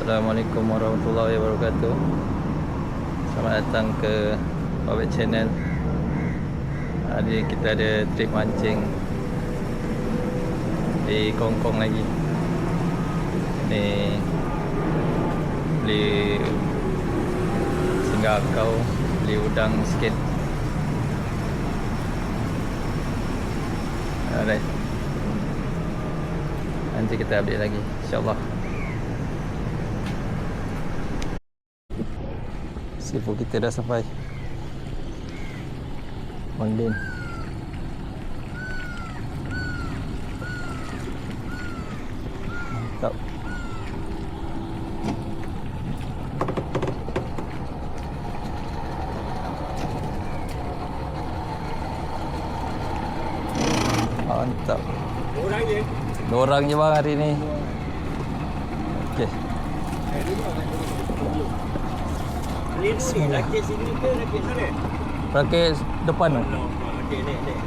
Assalamualaikum warahmatullahi wabarakatuh. Selamat datang ke Babet Channel. Hari ni kita ada trip mancing di Kongkong lagi. Ni beli singgah kau, beli udang sikit. Alright, nanti kita update lagi insyaAllah. Sifu kita dah sampai Bang Din. Mantap. Mantap. Dua orang je bang hari ni. Okey. Rakit sini ke rakit sana? Rakit depan tu. Okey, nek.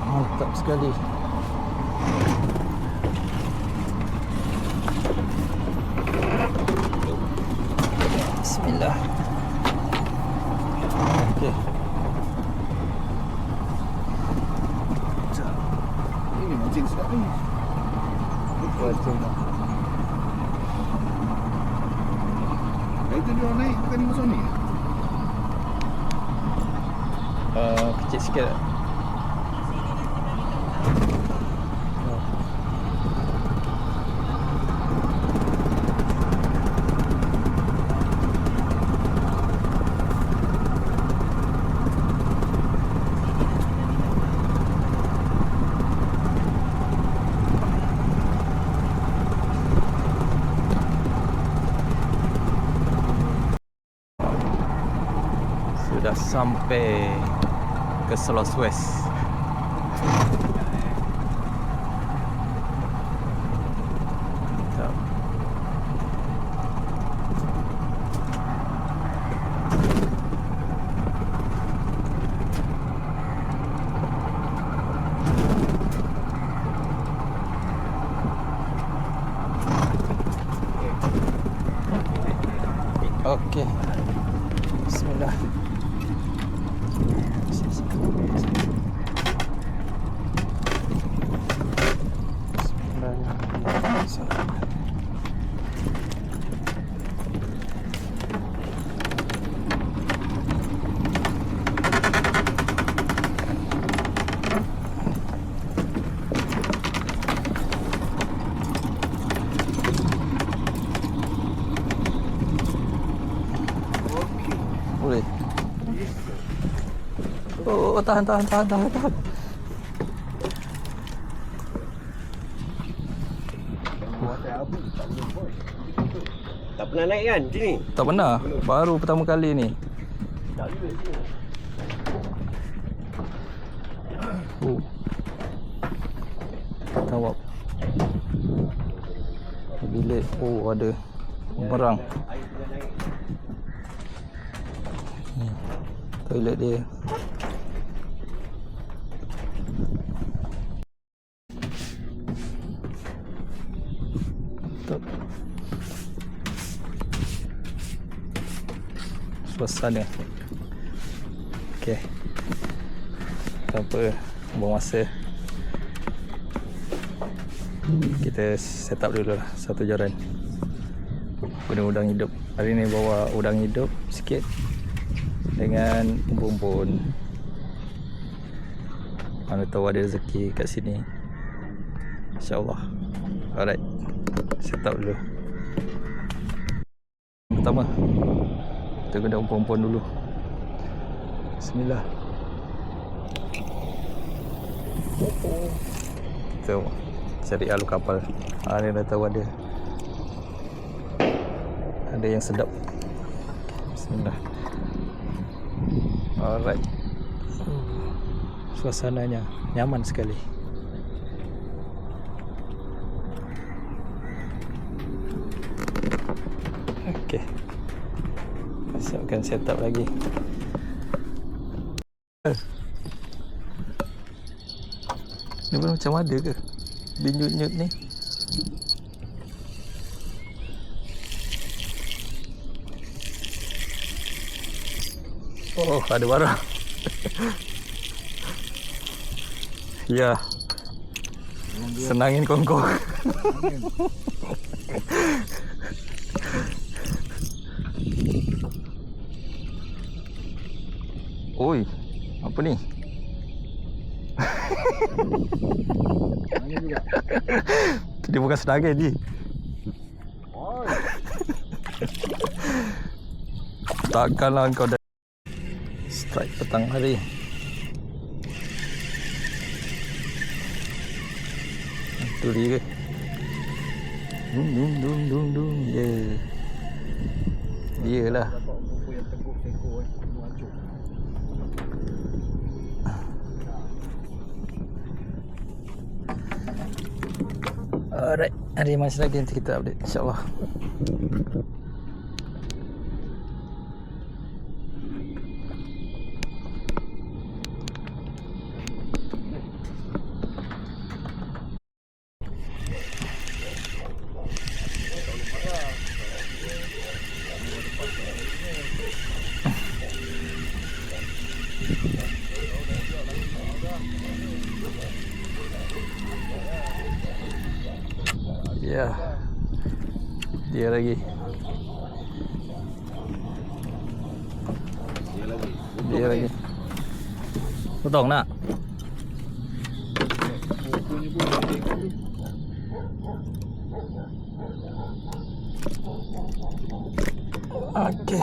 Mantap sekali. Bismillah. Okey. Ini mancing sedap ni. Macam Itu dia naik bukan masuk ni. kecil sikit. Sudah sampai ke Selos West. Mantap. Okey. Bismillah. Boleh. Oh, tahan. Tak pernah naik kan sini? Tak pernah. Baru pertama kali ni. Oh. Tawak. Bilik. Oh, ada barang. Ni. Toilet dia. Mantap. Suasana. Okey. Tak apa, buang masa. Kita set up dulu lah satu joran. Guna udang hidup. Hari ni bawa udang hidup sikit dengan bumbun. Mana tahu ada rezeki kat sini. InsyaAllah. Alright. Set up dulu. Pertama, kita guna umpun-umpun dulu. Bismillah. Kita cari alu kapal. Ni dah tahu ada. Ada yang sedap. Bismillah. Alright. Suasananya nyaman sekali. Okey. Siapkan setup lagi. Ni pun macam ada ke? Binyut-nyut ni. Oh, ada barang. Ya. Senangin kongkong. Oi, apa ni? Dia bukan senangin ni. Takkanlah kau dah strike petang hari. Itu dia ke? Dung dung dung dung dung. Yeah. Iyalah. Alright, ada masih lagi nanti kita update insyaAllah. Ya, dia lagi. Dia lagi. Potong nak? Okey.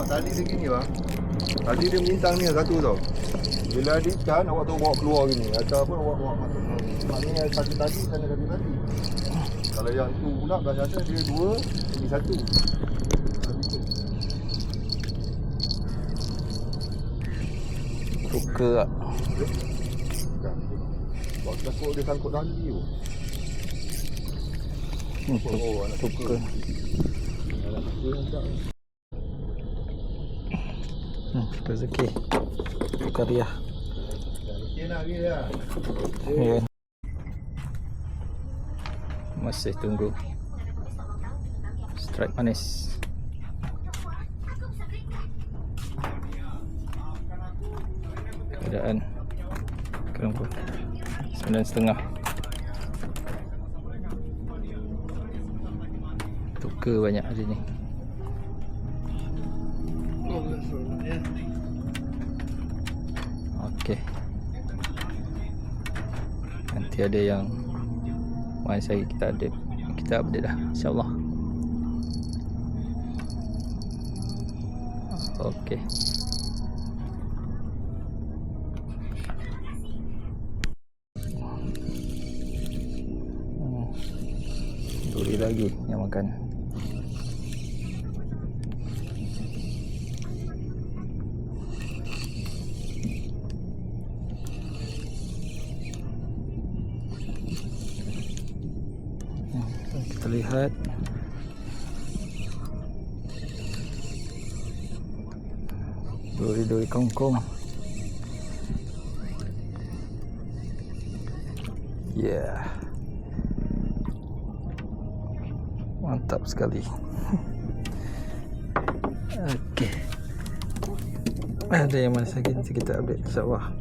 Tadi dia gini bang. Tadi dia melintang ni satu tau. Bila dia ikan awak tu bawa keluar gini. Atau apa awak bawa masuk. Maknanya satu tadi sana satu tadi. Kalau yang tu pula dah nyata dia dua, ini satu. Suka tak? Bukan. Sebab takut dia sangkut tali tu. Oh, anak suka. Anak suka tak. Rezeki. Tukar dia. Okey nak pergi dah. Ya. Masih tunggu strike manis. Keadaan kenapa 9.5. Tukar banyak hari ni. Okey. Nanti ada yang masa kita update dah insya-Allah. Okey. Duri lagi yang makan. Kita lihat duri-duri kongkong. Yeah, mantap sekali. Okey, ada yang mana lagi nanti kita update insyaAllah.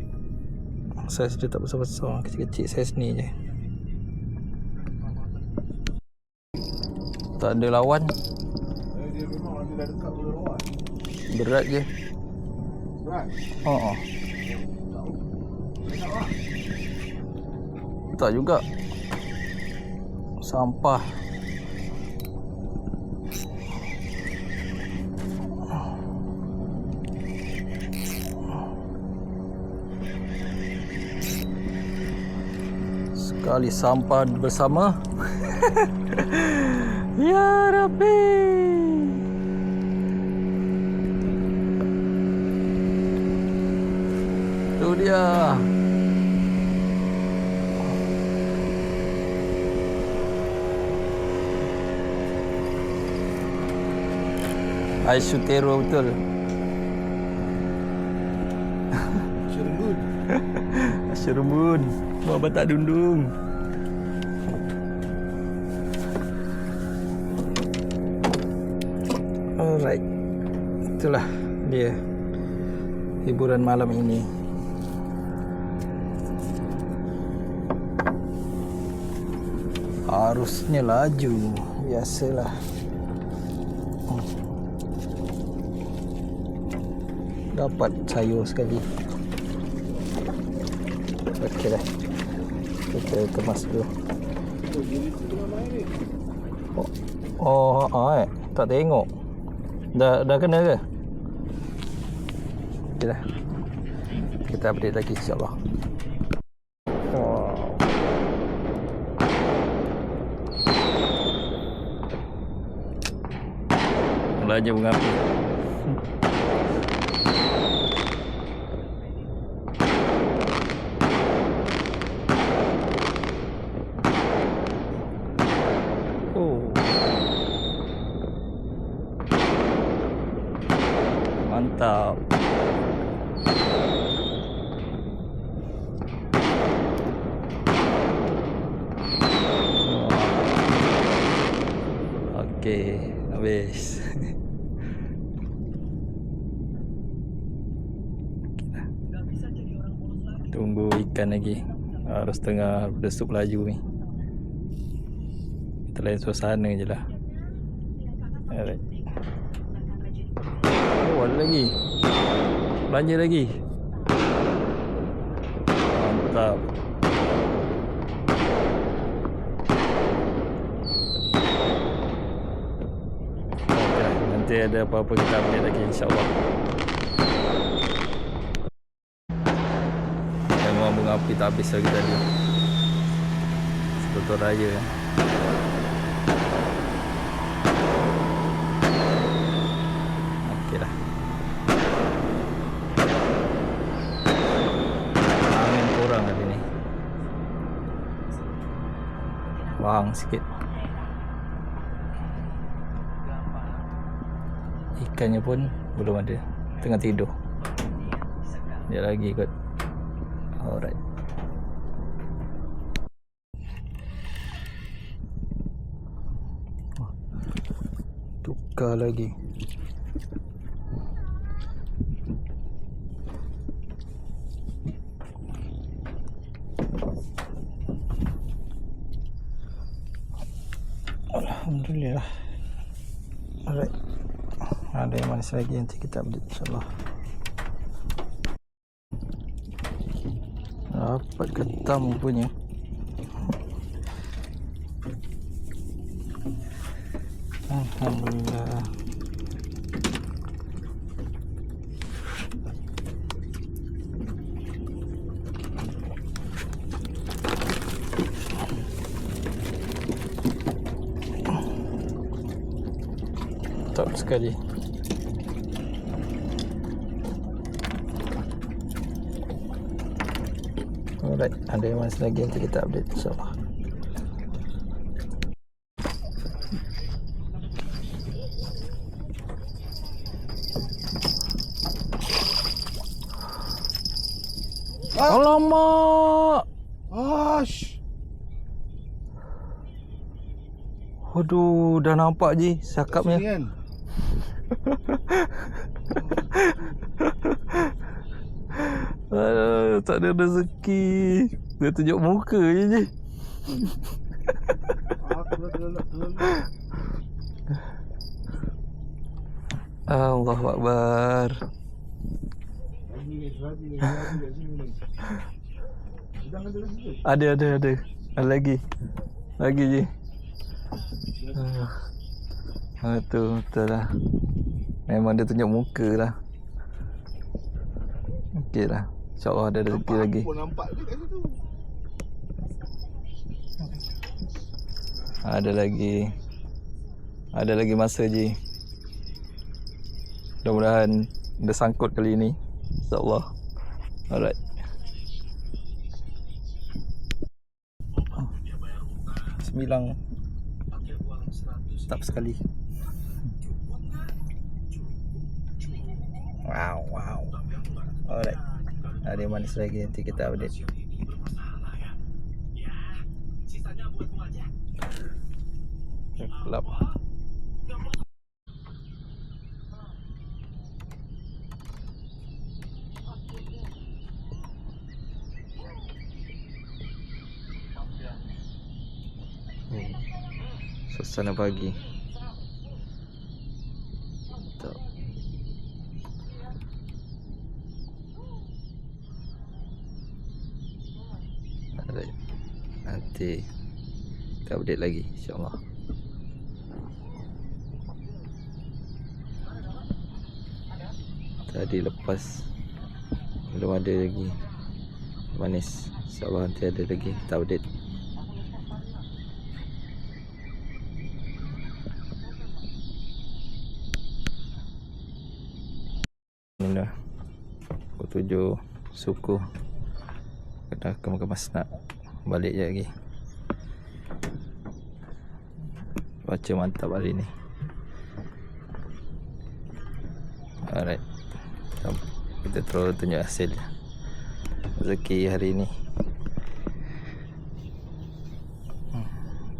Saiz dia tak besar-besar, kecil-kecil saiz ni je. Tak ada lawan. Dia memang ada dah dekat dengan lawan. Berat je. Berat. Oh. Tak juga. Sampah. Sekali sampah bersama. Ya Rabbi. Ya. Aisutero betul. Serembun. Serembun. Bapa tak dundung. Alright. Itulah dia hiburan malam ini. Arusnya laju, biasalah. Dapat sayur sekali. Okey dah. Kita kemas dulu. Tak tengok. Dah kena ke? Okey dah. Kita update lagi insya-Allah. Mulanya bunga api. Mantap. Okey, habis. Tunggu ikan lagi. Harus tengah berdesup laju ni. Kita lain suasana je lah. Alright. Oh, ada lagi. Belanja lagi. Mantap. Okay, nanti ada apa-apa kita update lagi insya-Allah. Memang bunga api tak habis lagi tadi. Betul raya. Okey dah. Angin kurang hari ni. Bang sikit. Ikannya pun belum ada. Tengah tidur. Dia lagi kot. Alright. Tukar lagi. Alhamdulillah. Alright. Ada yang manis lagi nanti kita update insyaAllah. Dapat ketam punya. Alhamdulillah. Top sekali. Alright, ada yang masih lagi nanti kita update insyaAllah. Alamak. Ash. Aduh, dah nampak je cakapnya. Kan? Tak ada rezeki. Dia tunjuk muka je. Aku dah terlelap. Allahu Akbar. Ada. Ada lagi je. Tu betul lah. Memang dia tunjuk muka lah. Okey lah. InsyaAllah ada rezeki lagi. Nampak je kat situ. Ada lagi masa je. Mudah-mudahan dia sangkut kali ni. InsyaAllah. Alright. Semilang tetap sekali. Wow. Alright. Ada yang manis lagi, nanti kita update. Gelap. Suasana pagi. Tuh. Alright. Nanti kita update lagi, insyaAllah. Tadi lepas belum ada lagi manis. InsyaAllah nanti ada lagi, kita update. Inilah pukul 7 suku. Kena kemas nak balik je lagi. Cuaca mantap hari ni. Alright, kita terus tunjuk hasil rezeki hari ni.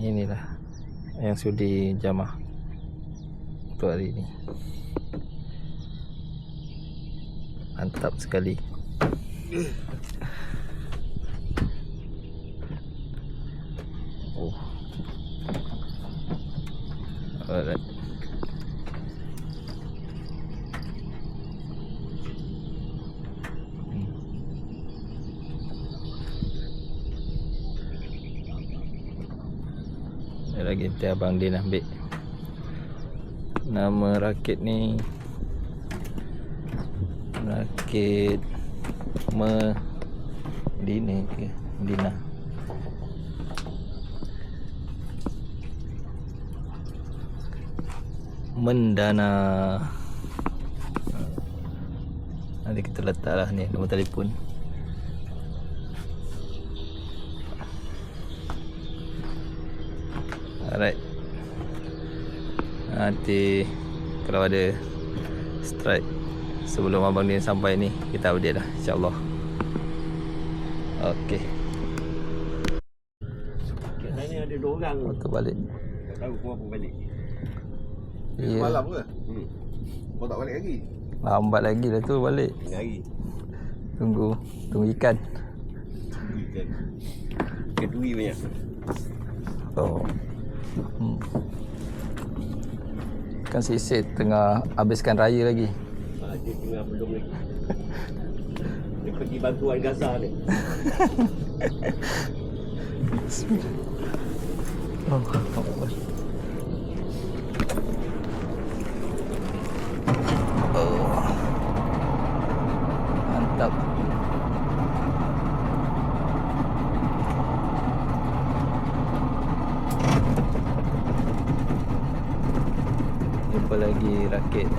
Inilah yang sudi jamah untuk hari ni. Mantap sekali. Oh. Alright. Lagi nanti Abang Din ambil. Nama rakit ni rakit Medina ke? Medina. Mendana. Nanti kita letaklah ni nombor telefon. Alright. Nanti kalau ada strike sebelum Abang Din sampai ni, kita update lah, insyaAllah. Okey. Kat sana ada 2 orang. Motor balik. Tak tahu kenapa balik. Ya. Malam ke? Kau tak balik lagi? Lambat lagi lah tu balik. Hari. Tunggu ikan. Ikan. Kedui banyak. Oh. Kan sisir tengah habiskan raya lagi. Dia tengah belum lagi. Dia pergi bantuan Gaza ni. Bismillah. Oh, Allah. Oh. Mantap. Jumpa lagi rakit.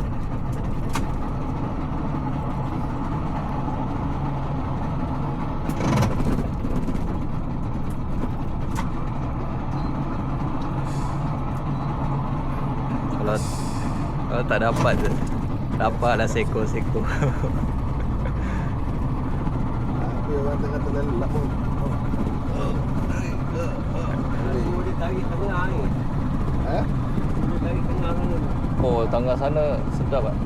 Kalau tak dapat je, dapatlah seko-seko. Aku orang tengah terlelap pun. Dia tarik tengah ni. Eh? Dia tarik tengah sana. Oh, tangga sana sedap tak?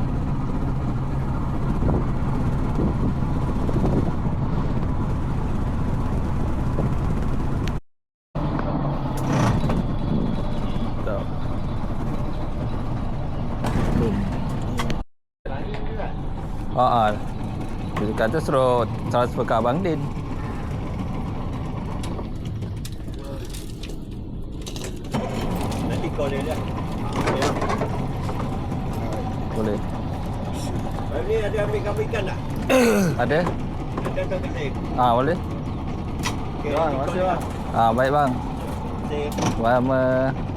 Sedap. Dia kata suruh transfer ke Abang Din. Nanti call dia dah. Ya. Boleh. Hari ni ada ambil gambar ikan tak? Ada? Ada tak kat saya? Boleh. Okay, terima kasih bang. Baik bang. Terima kasih. Bye.